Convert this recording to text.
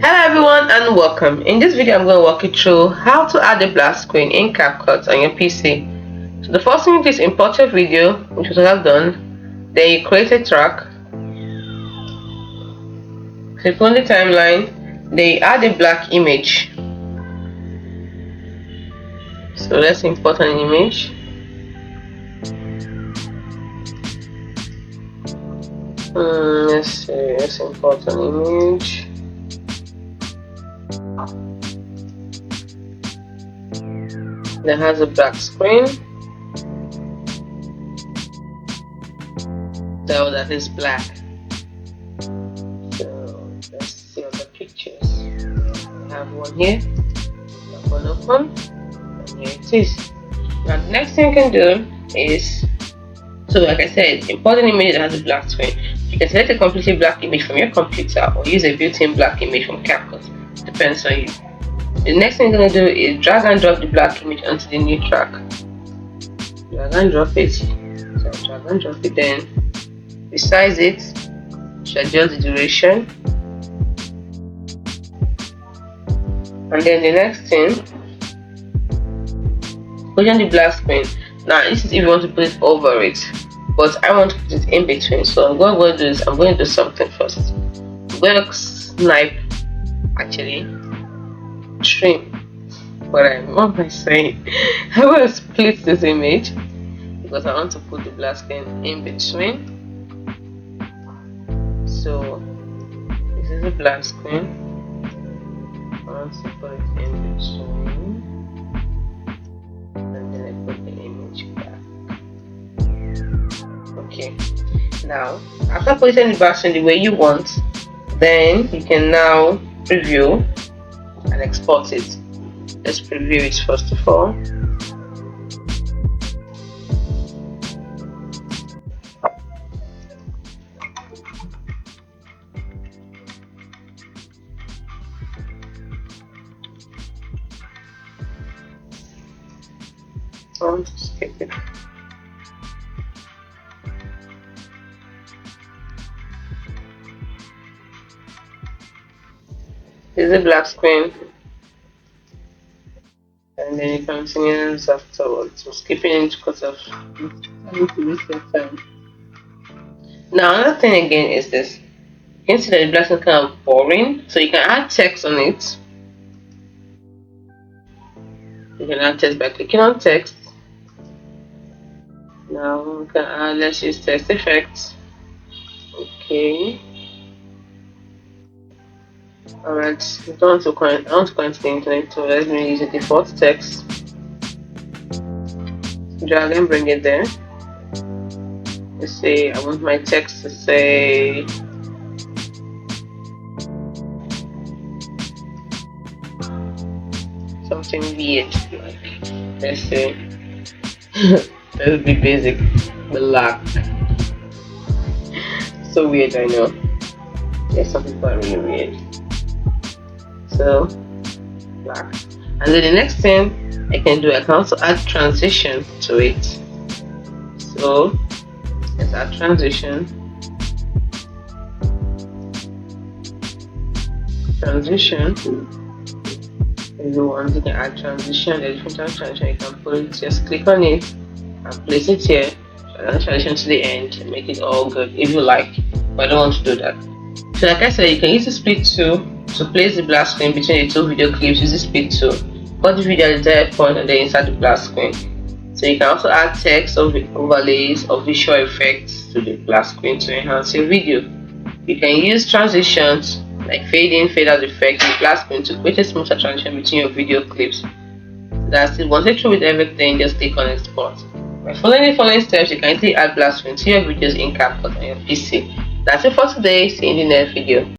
Hello everyone and welcome. In this video I'm going to walk you through how to add a black screen in Capcut on your PC. So the first thing you do is import your video, which is what I've done. Then you create a track, click on the timeline, then you add a black image. So let's import an image. Let's import an image. That has a black screen. So that is black. So let's see other pictures. I have one here, that one open, and here it is. Now the next thing you can do is, so like I said, import an image that has a black screen. You can select a completely black image from your computer or use a built-in black image from Capcut. Depends on you. The next thing you're going to do is drag and drop the black image onto the new track. Drag and drop it. So drag and drop it, then resize it, adjust the duration. And then the next thing, put on the black screen. Now this is if you want to put it over it, but I want to put it in between. So what I'm going to do is I'm going to do something first. I'm going to snipe, actually trim, what am I saying? I want to split this image because I want to put the black screen in between. So this is the black screen. I want to put it in between, and then I put the image back. Okay. Now after putting the black screen the way you want, then you can now preview and export it. Let's preview it first of all. I want to skip it. This is a black screen, and then you continue afterwards. So skipping it because of having to waste your time. Now another thing again is this. You can see that the black screen is kind of boring, so you can add text on it. You can add text by clicking on text. Now we can add, let's use text effects. Okay. Alright, I want to connect to the internet, so let me use the default text. Drag and bring it there. Let's say I want my text to say something weird, like let's say let's be basic, black. So weird, I know. Yes, some people are really weird. So black. And then the next thing I can do, I can also add transition to it. So let's add transition. If you want, you can add transition. There's different types of transition. You can put it, just click on it and place it here. Add transition to the end and make it all good if you like. But I don't want to do that. So like I said, you can use the split tool to place the black screen between the two video clips. Use the split tool. Put the video at the desired point and then insert the black screen. So you can also add text or overlays or visual effects to the black screen to enhance your video. You can use transitions like fade in, fade out effect in the black screen to create a smoother transition between your video clips. That's it. Once you're through with everything, just click on export. By following the following steps, you can easily add black screen to your videos in Capcut on your PC. That's it for today. See you in the next video.